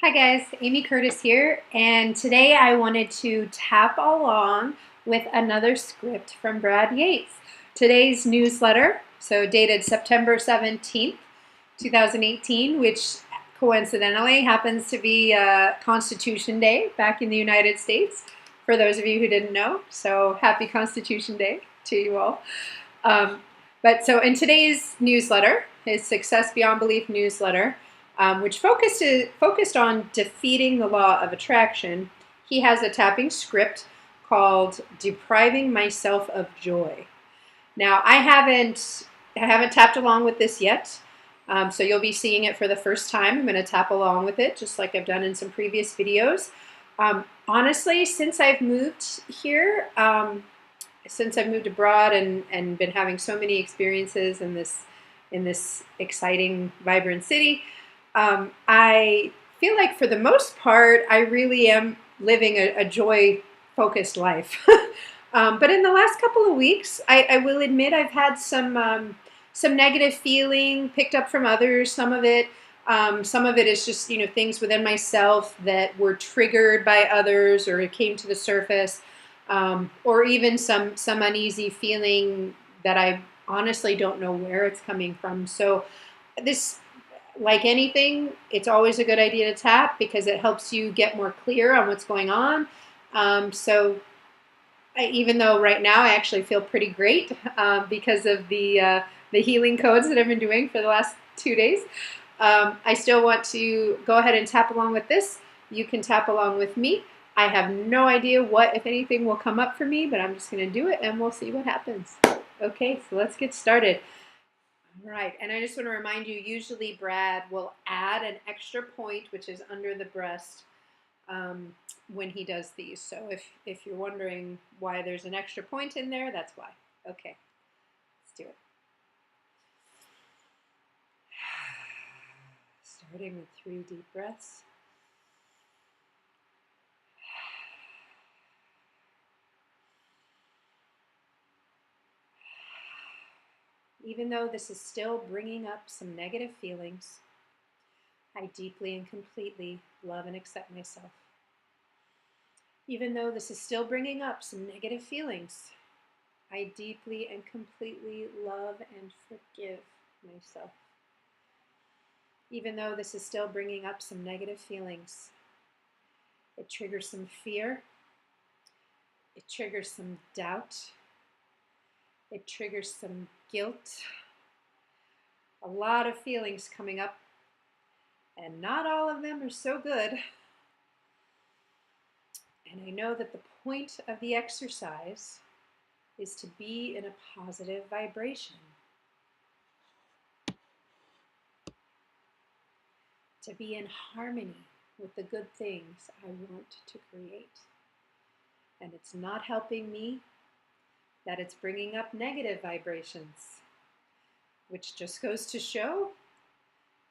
Hi guys, Amy Curtis here, and today I wanted to tap along with another script from Brad Yates. Today's newsletter, so dated September 17th, 2018, which coincidentally happens to be Constitution Day back in the United States, for those of you who didn't know. So happy Constitution Day to you all. But in today's newsletter, his Success Beyond Belief newsletter, which focused on defeating the law of attraction, he has a tapping script called Depriving Myself of Joy. Now, I haven't tapped along with this yet, so you'll be seeing it for the first time. I'm going to tap along with it, just like I've done in some previous videos. Honestly, since I've moved here, since I've moved abroad and been having so many experiences in this exciting, vibrant city, I feel like for the most part, I really am living a joy-focused life. But in the last couple of weeks, I will admit I've had some negative feeling picked up from others. Some of it is just things within myself that were triggered by others, or it came to the surface, or even some uneasy feeling that I honestly don't know where it's coming from. So this, like anything, it's always a good idea to tap because it helps you get more clear on what's going on. Even though right now I actually feel pretty great because of the healing codes that I've been doing for the last 2 days, I still want to go ahead and tap along with this. You can tap along with me. I have no idea what, if anything, will come up for me, but I'm just going to do it and we'll see what happens. Okay, so let's get started. All right, and I just want to remind you, usually Brad will add an extra point, which is under the breast, when he does these. So if you're wondering why there's an extra point in there, that's why. Okay, let's do it. Starting with 3 deep breaths. Even though this is still bringing up some negative feelings, I deeply and completely love and accept myself. Even though this is still bringing up some negative feelings, I deeply and completely love and forgive myself. Even though this is still bringing up some negative feelings, it triggers some fear, it triggers some doubt, it triggers some guilt, a lot of feelings coming up, and not all of them are so good. And I know that the point of the exercise is to be in a positive vibration, to be in harmony with the good things I want to create. And it's not helping me that it's bringing up negative vibrations, which just goes to show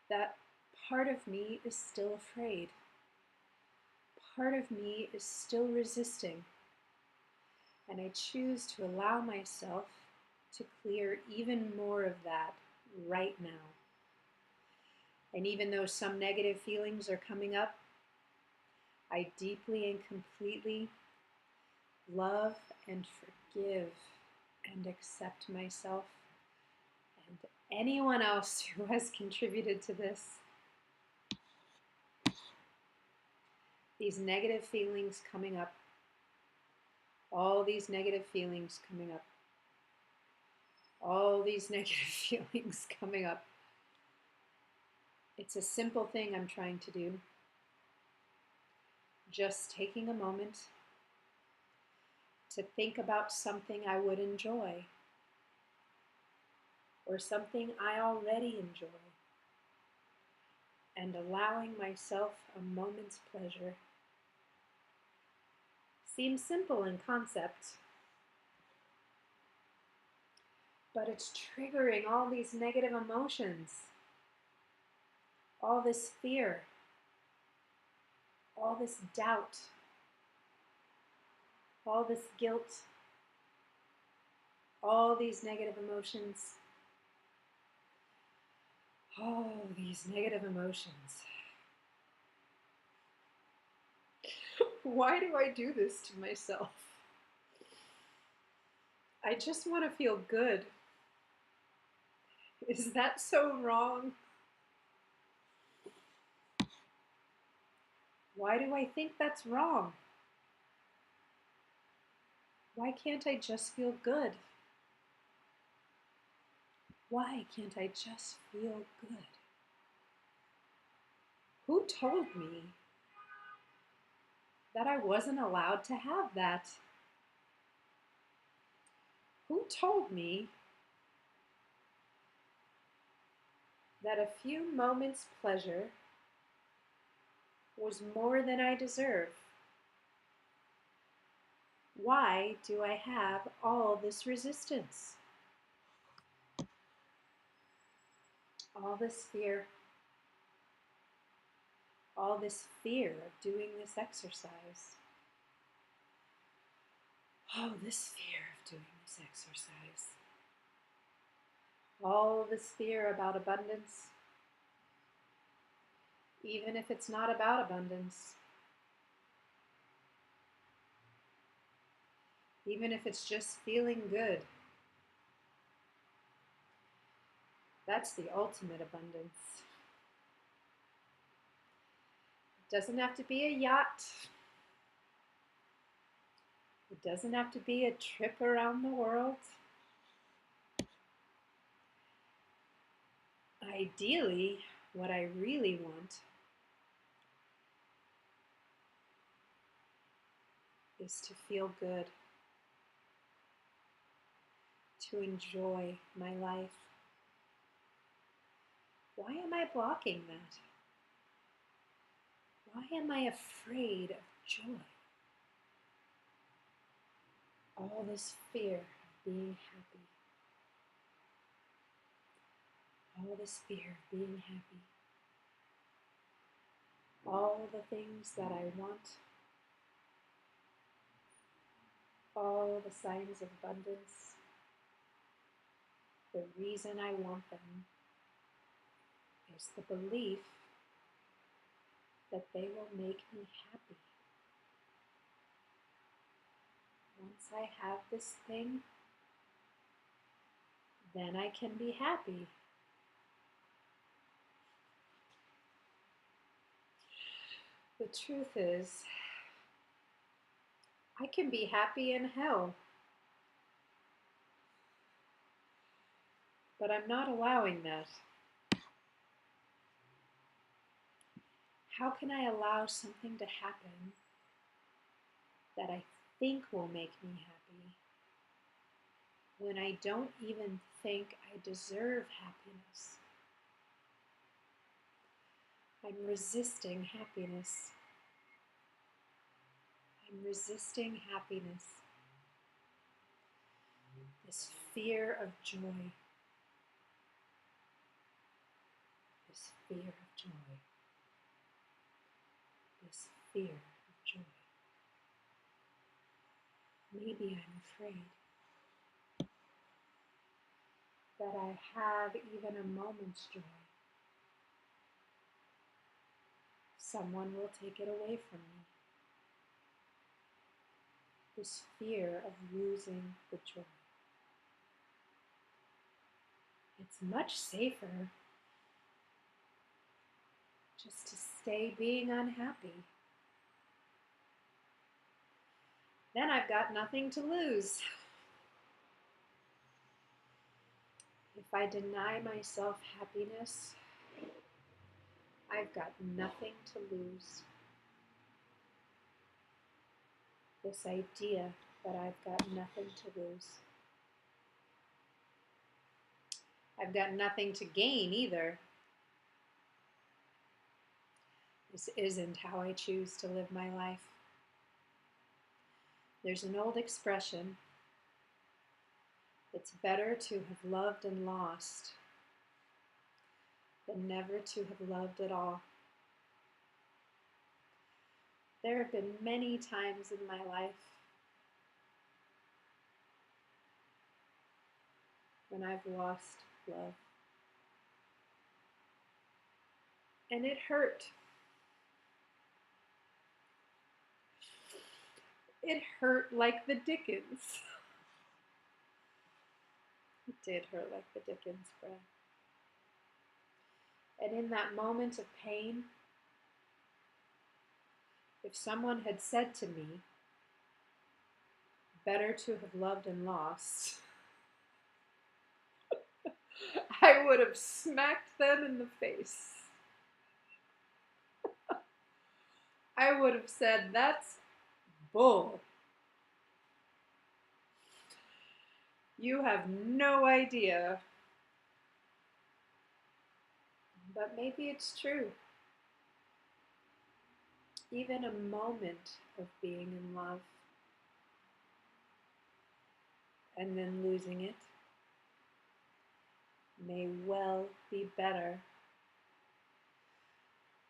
that part of me is still afraid. Part of me is still resisting. And I choose to allow myself to clear even more of that right now. And even though some negative feelings are coming up, I deeply and completely love and forgive and accept myself and anyone else who has contributed to this. These negative feelings coming up, all these negative feelings coming up, all these negative feelings coming up. It's a simple thing I'm trying to do. Just taking a moment to think about something I would enjoy, or something I already enjoy, and allowing myself a moment's pleasure. Seems simple in concept, but it's triggering all these negative emotions, all this fear, all this doubt, all this guilt, all these negative emotions, all these negative emotions. Why do I do this to myself? I just want to feel good. Is that so wrong? Why do I think that's wrong? Why can't I just feel good? Why can't I just feel good? Who told me that I wasn't allowed to have that? Who told me that a few moments' pleasure was more than I deserve? Why do I have all this resistance? All this fear. All this fear of doing this exercise. Oh, this fear of doing this exercise. All this fear about abundance, even if it's not about abundance. Even if it's just feeling good. That's the ultimate abundance. It doesn't have to be a yacht. It doesn't have to be a trip around the world. Ideally, what I really want is to feel good, to enjoy my life. Why am I blocking that? Why am I afraid of joy? All this fear of being happy. All this fear of being happy. All the things that I want. All the signs of abundance. The reason I want them is the belief that they will make me happy. Once I have this thing, then I can be happy. The truth is, I can be happy in hell, but I'm not allowing that. How can I allow something to happen that I think will make me happy when I don't even think I deserve happiness? I'm resisting happiness. I'm resisting happiness. This fear of joy. This fear of joy. This fear of joy. Maybe I'm afraid that I have even a moment's joy. Someone will take it away from me. This fear of losing the joy. It's much safer just to stay being unhappy. Then I've got nothing to lose. If I deny myself happiness, I've got nothing to lose. This idea that I've got nothing to lose. I've got nothing to gain either. This isn't how I choose to live my life. There's an old expression: it's better to have loved and lost than never to have loved at all. There have been many times in my life when I've lost love. And it hurt. It hurt like the dickens. It did hurt like the dickens, Brad. And in that moment of pain, if someone had said to me, better to have loved and lost, I would have smacked them in the face. I would have said, that's bull. You have no idea. But maybe it's true. Even a moment of being in love and then losing it may well be better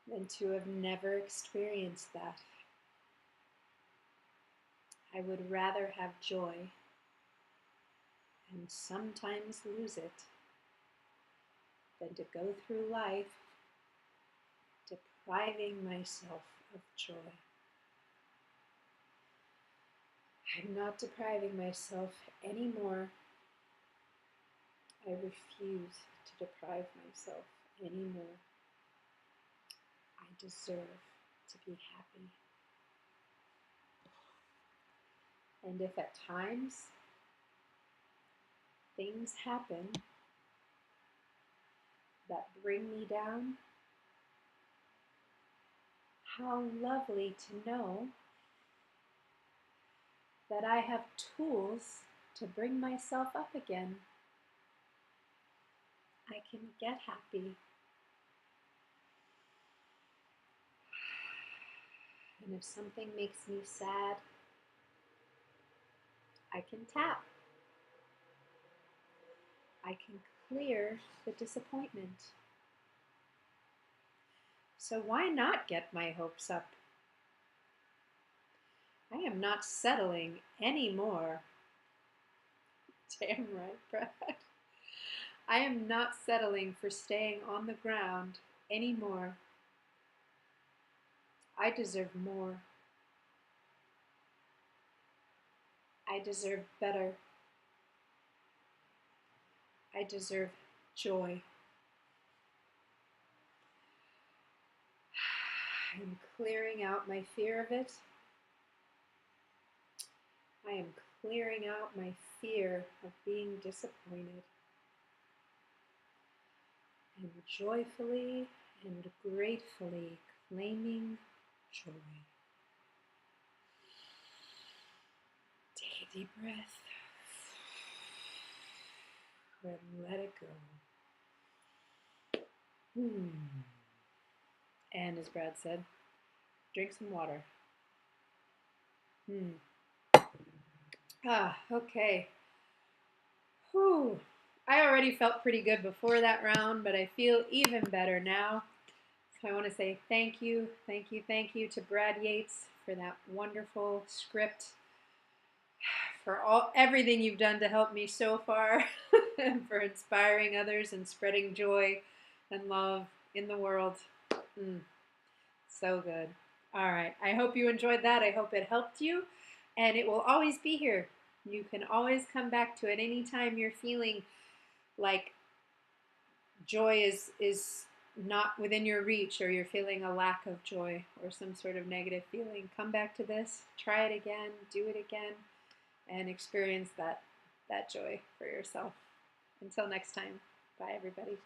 than to have never experienced that. I would rather have joy and sometimes lose it than to go through life depriving myself of joy. I'm not depriving myself anymore. I refuse to deprive myself anymore. I deserve to be happy. And if at times things happen that bring me down, how lovely to know that I have tools to bring myself up again. I can get happy. And if something makes me sad, I can tap. I can clear the disappointment. So why not get my hopes up? I am not settling anymore. Damn right, Brad. I am not settling for staying on the ground anymore. I deserve more. I deserve better. I deserve joy. I'm clearing out my fear of it. I am clearing out my fear of being disappointed. And joyfully and gratefully claiming joy. Take a deep breath and let it go. And as Brad said, drink some water. Okay. Whew. I already felt pretty good before that round, but I feel even better now. So I want to say thank you to Brad Yates for that wonderful script, for everything you've done to help me so far, and for inspiring others and spreading joy and love in the world. So good. All right. I hope you enjoyed that. I hope it helped you, and it will always be here. You can always come back to it anytime you're feeling like joy is not within your reach, or you're feeling a lack of joy or some sort of negative feeling. Come back to this, try it again, do it again, and experience that joy for yourself. Until next time, bye everybody.